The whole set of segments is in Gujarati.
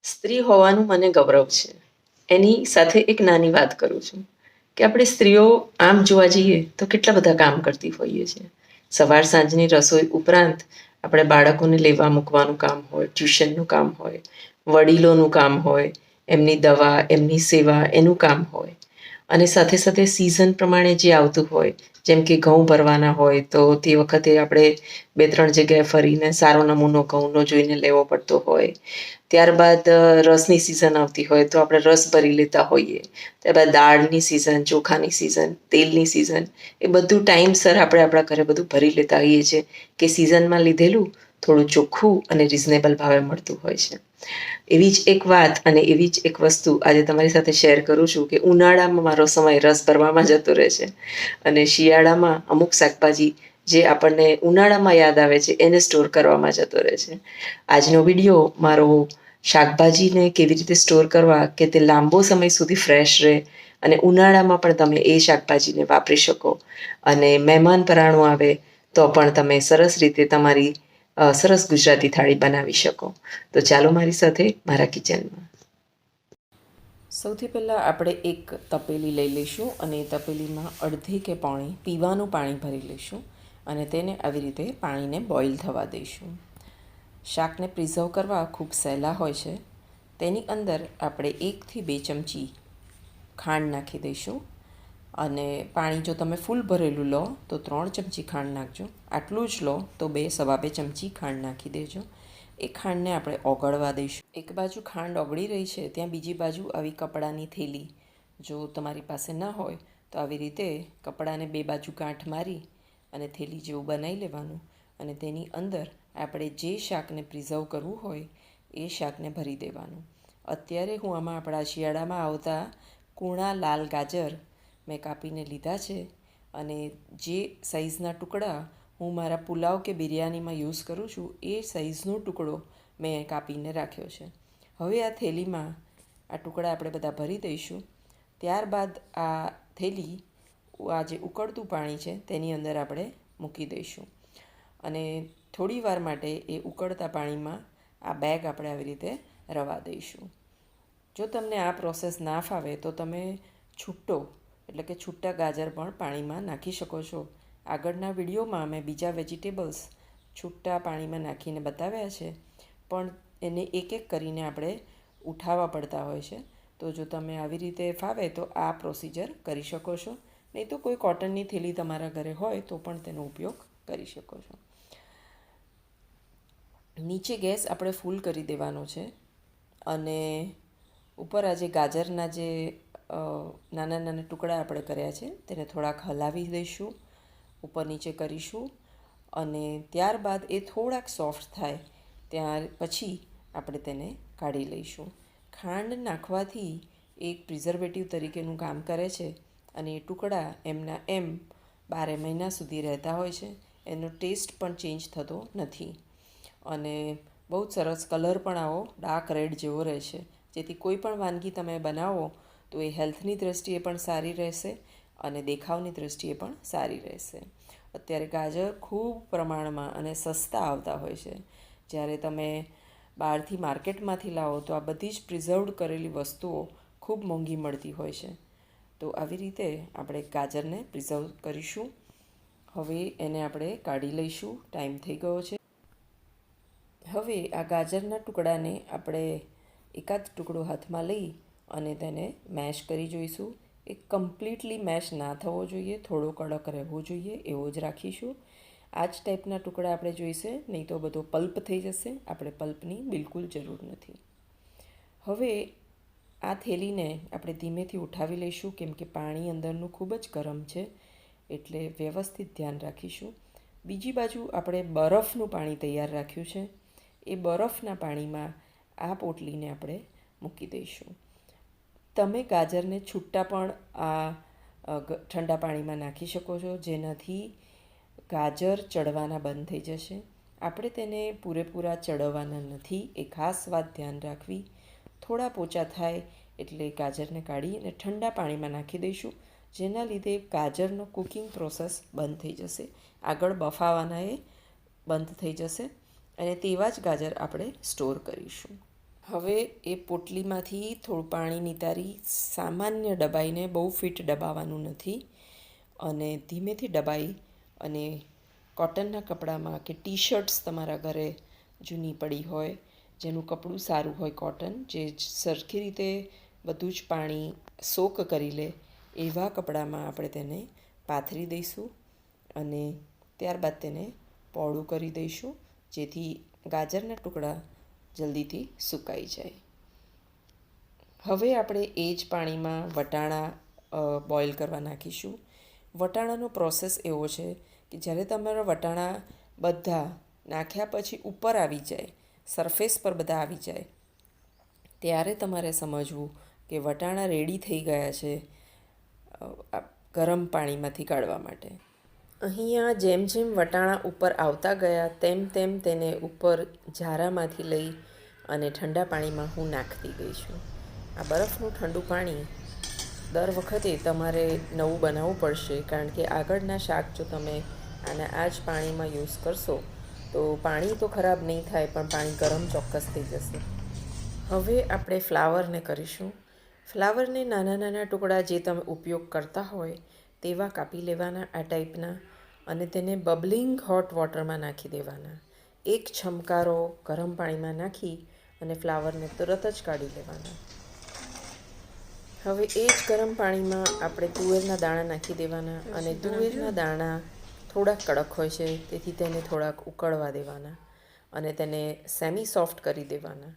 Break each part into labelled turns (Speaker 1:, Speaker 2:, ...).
Speaker 1: સ્ત્રી હોવાનું મને ગૌરવ છે. એની સાથે એક નાની વાત કરું છું કે આપણે સ્ત્રીઓ આમ જોવા જઈએ તો કેટલા બધા કામ કરતી હોઈએ છીએ. સવાર સાંજની રસોઈ ઉપરાંત આપણે બાળકોને લેવા મૂકવાનું કામ હોય, ટ્યુશનનું કામ હોય, વડીલોનું કામ હોય, એમની દવા, એમની સેવા, એનું કામ હોય. અને સાથે સાથે સિઝન પ્રમાણે જે આવતું હોય, જેમ કે ઘઉં ભરવાના હોય તો તે વખતે આપણે 2-3 જગ્યાએ ફરીને સારો નમૂનો ઘઉંનો જોઈને લેવો પડતો હોય. ત્યારબાદ રસની સિઝન આવતી હોય તો આપણે રસ ભરી લેતા હોઈએ. ત્યારબાદ દાળની સિઝન, ચોખાની સિઝન, તેલની સિઝન, એ બધું ટાઈમસર આપણે આપણા ઘરે બધું ભરી લેતા હોઈએ છીએ કે સિઝનમાં લીધેલું થોડું ચોખ્ખું અને રિઝનેબલ ભાવે મળતું હોય છે. એવી જ એક વાત અને એવી જ એક વસ્તુ આજે તમારી સાથે શેર કરું છું કે ઉનાળામાં મારો સમય રસ ભરવામાં જતો રહે છે અને શિયાળામાં અમુક શાકભાજી જે આપણને ઉનાળામાં યાદ આવે છે એને સ્ટોર કરવામાં જતો રહે છે. આજનો વિડીયો મારો શાકભાજીને કેવી રીતે સ્ટોર કરવા કે તે લાંબો સમય સુધી ફ્રેશ રહે અને ઉનાળામાં પણ તમે એ શાકભાજીને વાપરી શકો અને મહેમાન પરાણું આવે તો પણ તમે સરસ રીતે તમારી સરસ ગુજરાતી થાળી બનાવી શકો. તો ચાલો મારી સાથે મારા કિચનમાં. સૌથી પહેલાં આપણે એક તપેલી લઈ લઈશું અને એ તપેલીમાં અડધી કે પોણી પીવાનું પાણી ભરી લઈશું અને તેને આવી રીતે પાણીને બોઇલ થવા દઈશું. શાકને પ્રિઝર્વ કરવા ખૂબ સહેલા હોય છે. તેની અંદર આપણે 1 થી 2 ચમચી ખાંડ નાખી દઈશું અને પાણી જો તમે ફૂલ ભરેલું લો તો 3 ચમચી ખાંડ નાખજો. આટલું જ લો તો 2-2.5 ચમચી ખાંડ નાખી દેજો. એ ખાંડને આપણે ઓગળવા દઈશું. એક બાજુ ખાંડ ઓગળી રહી છે ત્યાં બીજી બાજુ આવી કપડાની થેલી જો તમારી પાસે ન હોય તો આવી રીતે કપડાને 2 બાજુ ગાંઠ મારી અને થેલી જેવું બનાવી લેવાનું અને તેની અંદર આપણે જે શાકને પ્રિઝર્વ કરવું હોય એ શાકને ભરી દેવાનું. અત્યારે હું આમાં આપણા શિયાળામાં આવતા કૂણા લાલ ગાજર મેં કાપીને લીધા છે અને જે સાઈઝના ટુકડા હું મારા પુલાવ કે બિરયાનીમાં યુઝ કરું છું એ સાઈઝનો ટુકડો મેં કાપીને રાખ્યો છે. હવે આ થેલીમાં આ ટુકડા આપણે બધા ભરી દઈશું. ત્યારબાદ આ થેલી આ જે ઉકળતું પાણી છે તેની અંદર આપણે મૂકી દઈશું અને થોડી વાર માટે એ ઉકળતા પાણીમાં આ બેગ આપણે આવી રીતે રવા દઈશું. જો તમને આ પ્રોસેસ ના ફાવે તો તમે છૂટા ગાજર પણ પાણીમાં નાખી શકો છો. આગળના વિડીયોમાં મેં બીજા વેજીટેબલ્સ છૂટા પાણીમાં નાખીને બતાવ્યા છે પણ એને એક એક કરીને આપણે ઉઠાવવા પડતા હોય છે. તો જો તમે આવી રીતે ફાવે તો આ પ્રોસિજર કરી શકો છો. નહીં તો કોઈ કોટનની થેલી તમારા ઘરે હોય તો પણ તેનો ઉપયોગ કરી શકો છો. નીચે ગેસ આપણે ફૂલ કરી દેવાનો છે અને ઉપર આજે ગાજરના જે નાના નાના ટુકડા આપણે કર્યા છે તેને થોડાક હલાવી દઈશું, ઉપર નીચે કરીશું અને ત્યારબાદ એ થોડાક સોફ્ટ થાય ત્યાર પછી આપણે તેને કાઢી લઈશું. ખાંડ નાખવાથી એક પ્રિઝર્વેટિવ તરીકેનું કામ કરે છે અને એ ટુકડા એમના એમ 12 મહિના સુધી રહેતા હોય છે. એનો ટેસ્ટ પણ ચેન્જ થતો નથી અને બહુ જ સરસ કલર પણ આવો ડાર્ક રેડ જેવો રહેશે, જેથી કોઈ પણ વાનગી તમે બનાવો તો એ હેલ્થની દૃષ્ટિએ પણ સારી રહેશે અને દેખાવની દૃષ્ટિએ પણ સારી રહેશે. અત્યારે ગાજર ખૂબ પ્રમાણમાં અને સસ્તા આવતા હોય છે. જ્યારે તમે બહારથી માર્કેટમાંથી લાવો તો આ બધી જ પ્રિઝર્વડ કરેલી વસ્તુઓ ખૂબ મોંઘી મળતી હોય છે. તો આવી રીતે આપણે ગાજરને પ્રિઝર્વ કરીશું. હવે એને આપણે કાઢી લઈશું. ટાઈમ થઈ ગયો છે. હવે આ ગાજરના ટુકડાને આપણે એકાદ ટુકડો હાથમાં લઈ અને તેને મેશ કરી જોઈશું. એ કમ્પ્લીટલી મેશ ના થવો જોઈએ, થોડો કડક રહેવો જોઈએ એવો જ રાખીશું. આ જ ટાઈપના ટુકડા આપણે જોઈશે, નહીં તો બધો પલ્પ થઈ જશે. આપણે પલ્પની બિલકુલ જરૂર નથી. હવે આ થેલીને આપણે ધીમેથી ઉઠાવી લઈશું કેમ કે પાણી અંદરનું ખૂબ જ ગરમ છે એટલે વ્યવસ્થિત ધ્યાન રાખીશું. બીજી બાજુ આપણે બરફનું પાણી તૈયાર રાખ્યું છે. એ બરફના પાણીમાં આ પોટલીને આપણે મૂકી દઈશું. તમે ગાજરને છૂટા પણ આ ઠંડા પાણીમાં નાખી શકો છો, જેનાથી ગાજર ચડવાના બંધ થઈ જશે. આપણે તેને પૂરેપૂરા ચડવવાના નથી, એ ખાસ વાત ધ્યાન રાખવી. થોડા પોચા થાય એટલે ગાજરને કાઢી અને ઠંડા પાણીમાં નાખી દઈશું, જેના લીધે ગાજરનો કુકિંગ પ્રોસેસ બંધ થઈ જશે. આગળ બફાવાના એ બંધ થઈ જશે અને તેવા જ ગાજર આપણે સ્ટોર કરીશું. હવે એ પોટલીમાંથી થોડું પાણી નિતારી સામાન્ય દબાઈને, બહુ ફિટ દબાવવાનું નથી, અને ધીમેથી દબાઈ અને કોટનના કપડામાં કે ટી શર્ટ્સ તમારા ઘરે જૂની પડી હોય, જેનું કપડું સારું હોય કોટન, જે સરખી રીતે બધું જ પાણી સોક કરી લે, એવા કપડામાં આપણે તેને પાથરી દઈશું અને ત્યારબાદ તેને પહોળું કરી દઈશું, જેથી ગાજરના ટુકડા જલ્દીથી સુકાઈ જાય. હવે આપણે એ જ પાણીમાં વટાણા બોઇલ કરવા નાખીશું. વટાણાનો પ્રોસેસ એવો છે કે જ્યારે તમારા વટાણા બધા નાખ્યા પછી ઉપર આવી જાય, સરફેસ પર બધા આવી જાય, ત્યારે તમારે સમજવું કે વટાણા રેડી થઈ ગયા છે ગરમ પાણીમાંથી કાઢવા માટે. અહીંયા જેમ જેમ વટાણા ઉપર આવતા ગયા તેમ તેમ તેને ઉપર ઝારામાંથી લઈ અને ઠંડા પાણીમાં હું નાખતી ગઈ છું. આ બરફનું ઠંડુ પાણી દર વખતે તમારે નવું બનાવવું પડશે, કારણ કે આગળના શાક જો તમે આના આ જ પાણીમાં યુઝ કરશો તો પાણી તો ખરાબ નહીં થાય, પણ પાણી ગરમ ચોક્કસ થઈ જશે. હવે આપણે ફ્લાવરને કરીશું. ફ્લાવરને નાના નાના ટુકડા જે તમે ઉપયોગ કરતા હોય તેવા કાપી લેવાના, આ ટાઈપના, અને તેને બબલિંગ હોટ વોટરમાં નાખી દેવાના. એક છમકારો ગરમ પાણીમાં નાખી અને ફ્લાવરને તરત જ કાઢી લેવાના. હવે એ જ ગરમ પાણીમાં આપણે તુવેરના દાણા નાખી દેવાના, અને તુવેરના દાણા થોડાક કડક હોય છે, તેથી તેને થોડાક ઉકળવા દેવાના અને તેને સેમી સોફ્ટ કરી દેવાના.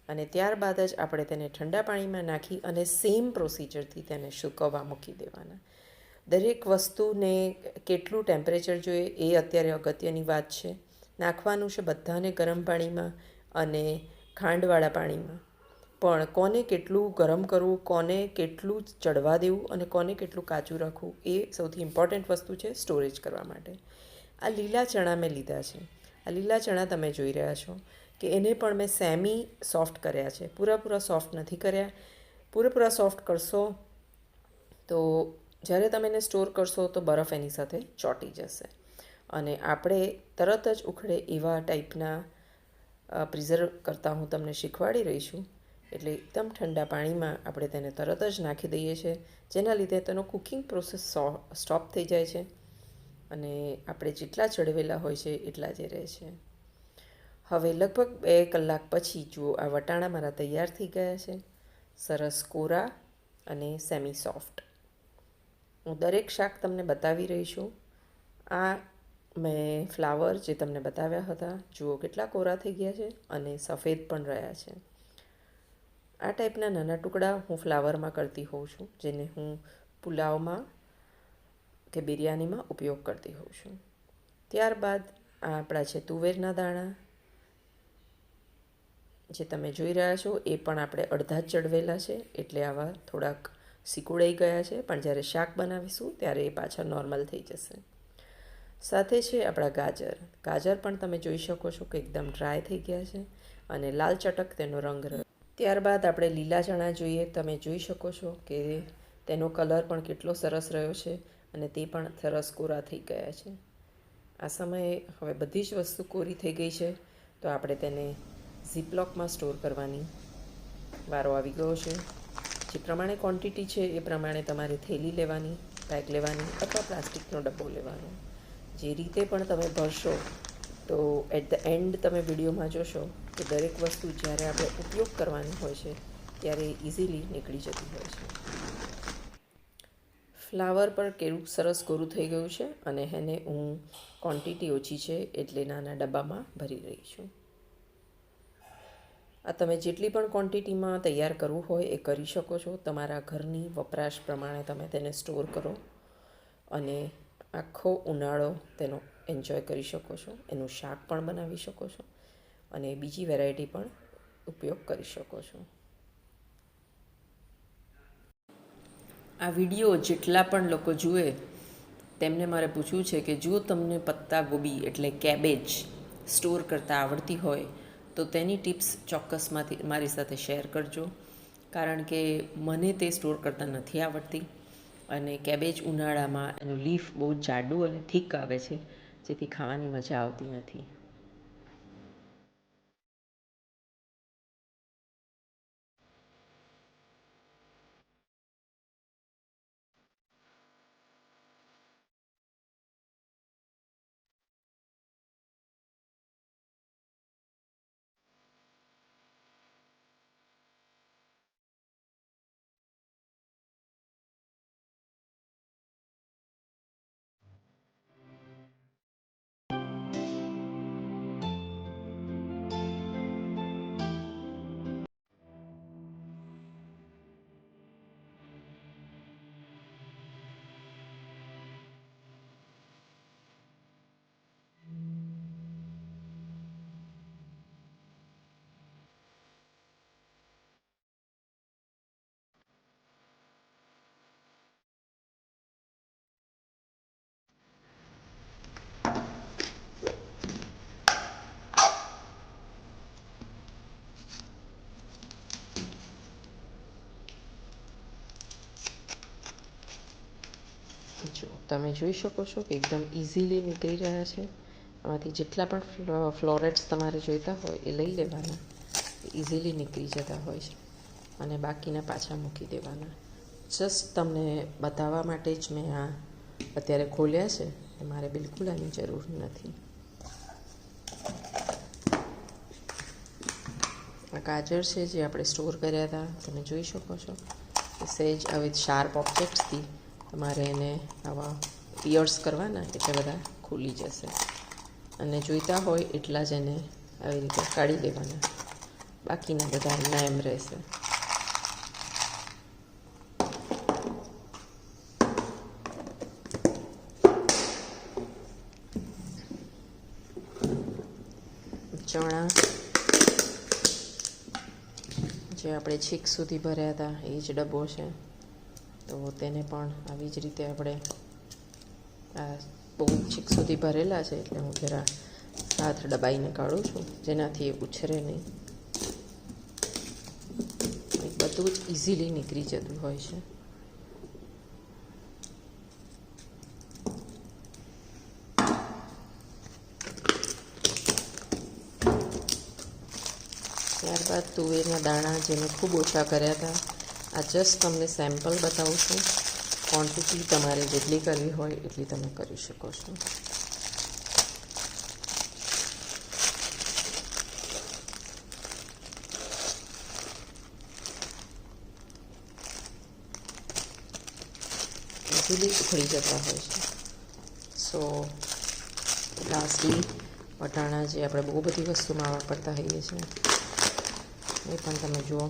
Speaker 1: અને ત્યારબાદ જ આપણે તેને ઠંડા પાણીમાં નાખી અને સેમ પ્રોસિજરથી તેને સૂકવવા મૂકી દેવાના. દરેક વસ્તુને કેટલું ટેમ્પરેચર જોઈએ એ અત્યારે અગત્યની વાત છે. નાખવાનું છે બધાને ગરમ પાણીમાં અને ખાંડવાળા પાણીમાં, પણ કોને કેટલું ગરમ કરવું, કોને કેટલું ચડવા દેવું અને કોને કેટલું કાચું રાખવું, એ સૌથી ઇમ્પોર્ટન્ટ વસ્તુ છે સ્ટોરેજ કરવા માટે. આ લીલા ચણા મેં લીધા છે. આ લીલા ચણા તમે જોઈ રહ્યા છો કે એને પણ મેં સેમી સોફ્ટ કર્યા છે, પૂરેપૂરા સોફ્ટ નથી કર્યા. પૂરેપૂરા સોફ્ટ કરશો તો જ્યારે તમે એને સ્ટોર કરશો તો બરફ એની સાથે ચોંટી જશે. અને આપણે તરત જ ઉખડે એવા ટાઈપના પ્રિઝર્વ કરતાં હું તમને શીખવાડી રહી છું. એટલે એકદમ ઠંડા પાણીમાં આપણે તેને તરત જ નાખી દઈએ છીએ, જેના લીધે તેનો કુકિંગ પ્રોસેસ સ્ટોપ થઈ જાય છે અને આપણે જેટલા ચડવેલા હોય છે એટલા જ રહે છે. હવે લગભગ 2 કલાક પછી જુઓ, આ વટાણા મારા તૈયાર થઈ ગયા છે, સરસ કોરા અને સેમી સોફ્ટ. હું દરેક શાક તમને બતાવી રહી છું. આ મેં ફ્લાવર જે તમને બતાવ્યા હતા, જુઓ કેટલા કોરા થઈ ગયા છે અને સફેદ પણ રહ્યા છે. આ ટાઈપના નાના ટુકડા હું ફ્લાવરમાં કરતી હોઉં છું, જેને હું પુલાવમાં કે બિરયાનીમાં ઉપયોગ કરતી હોઉં છું. ત્યારબાદ આ આપણા છે તુવેરના દાણા, જે તમે જોઈ રહ્યા છો એ પણ આપણે અડધા જ ચડવેલા છે, એટલે આવા થોડાક સિકુડાઈ ગયા છે, પણ જ્યારે શાક બનાવીશું ત્યારે એ પાછા નોર્મલ થઈ જશે. સાથે છે આપણા ગાજર. ગાજર પણ તમે જોઈ શકો છો કે એકદમ ડ્રાય થઈ ગયા છે અને લાલ ચટક તેનો રંગ રહ્યો. ત્યારબાદ આપણે લીલા ચણા જોઈએ. તમે જોઈ શકો છો કે તેનો કલર પણ કેટલો સરસ રહ્યો છે અને તે પણ સરસ કોરા થઈ ગયા છે. આ સમયે હવે બધી જ વસ્તુ કોરી થઈ ગઈ છે, તો આપણે તેને ઝીપલોકમાં સ્ટોર કરવાની વારો આવી ગયો છે. જે પ્રમાણે ક્વોન્ટિટી છે એ પ્રમાણે તમારે થેલી લેવાની, પેક લેવાની અથવા પ્લાસ્ટિકનો ડબ્બો લેવાનો. જે રીતે પણ તમે ભરશો તો એટ ધ એન્ડ તમે વિડીયોમાં જોશો કે દરેક વસ્તુ જ્યારે આપણે ઉપયોગ કરવાની હોય છે ત્યારે ઇઝીલી નીકળી જતી હોય છે. ફ્લાવર પર કેવું સરસ કોરું થઈ ગયું છે અને એને હું ક્વોન્ટિટી ઓછી છે એટલે નાના ડબ્બામાં ભરી રહી છું. આ તમે જેટલી પણ ક્વોન્ટિટીમાં તૈયાર કરવું હોય એ કરી શકો છો. તમારા ઘરની વપરાશ પ્રમાણે તમે તેને સ્ટોર કરો અને આખો ઉનાળો તેનો એન્જોય કરી શકો છો. એનું શાક પણ બનાવી શકો છો અને બીજી વેરાયટી પણ ઉપયોગ કરી શકો છો. આ વિડીયો જેટલા પણ લોકો જુએ તેમને મારે પૂછવું છે કે જો તમને પત્તા ગોબી એટલે કેબેજ સ્ટોર કરતાં આવડતી હોય તો તેની ટિપ્સ ચોક્કસમાંથી મારી સાથે શેર કરજો, કારણ કે મને તે સ્ટોર કરતાં નથી આવડતી અને કેબેજ ઉનાળામાં એનું લીફ બહુ જાડું અને થીક આવે છે, જેથી ખાવાની મજા આવતી નથી. તમે જોઈ શકો છો કે એકદમ ઇઝીલી નીકળી રહ્યા છે. આમાંથી જેટલા પણ ફ્લોરેટ્સ તમારે જોઈતા હોય એ લઈ લેવાના, ઇઝીલી નીકળી જતા હોય છે, અને બાકીના પાછા મૂકી દેવાના. જસ્ટ તમને બતાવવા માટે જ મેં આ અત્યારે ખોલ્યા છે, મારે બિલકુલ આની જરૂર નથી. આ ગાજર છે જે આપણે સ્ટોર કર્યા હતા, તમે જોઈ શકો છો કે સહેજ આવી શાર્પ ઓબ્જેક્ટ્સથી તમારે એને આવા પિયર્સ કરવાના, એટલે બધા ખુલી જશે. અને જોઈતા હોય એટલા જ એને આવી રીતે કાઢી દેવાના, બાકીના બધા એમના એમ રહેશે. ચણા જે આપણે છેક સુધી ભર્યા હતા એ જ ડબ્બો છે, તો તેને પણ આવી જ રીતે આપણે આ બહુ છેક સુધી ભરેલા છે, એટલે હું જરા હાથ દબાઈને કાઢું છું, જેનાથી એ ઉછરે નહીં. બધું જ ઇઝીલી નીકળી જતું હોય છે. ત્યારબાદ તુવેરના દાણા જે મેં ખૂબ ઓછા કર્યા હતા, આ જસ્ટ તમને સેમ્પલ બતાવું છું. ક્વોન્ટિટી તમારે જેટલી કરવી હોય એટલી તમે કરી શકો છો. ઇઝીલી ઉખડી જતા હોય છે. સો લાસ્ટલી વટાણા જે આપણે બહુ બધી વસ્તુમાં વાપરતા હોઈએ છીએ, એ પણ તમે જુઓ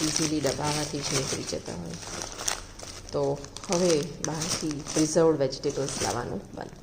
Speaker 1: ઇઝીલી દબાવવાથી જ નીકળી જતા હોય. તો હવે બહારથી પ્રિઝર્વડ વેજીટેબલ્સ લાવવાનું બંધ.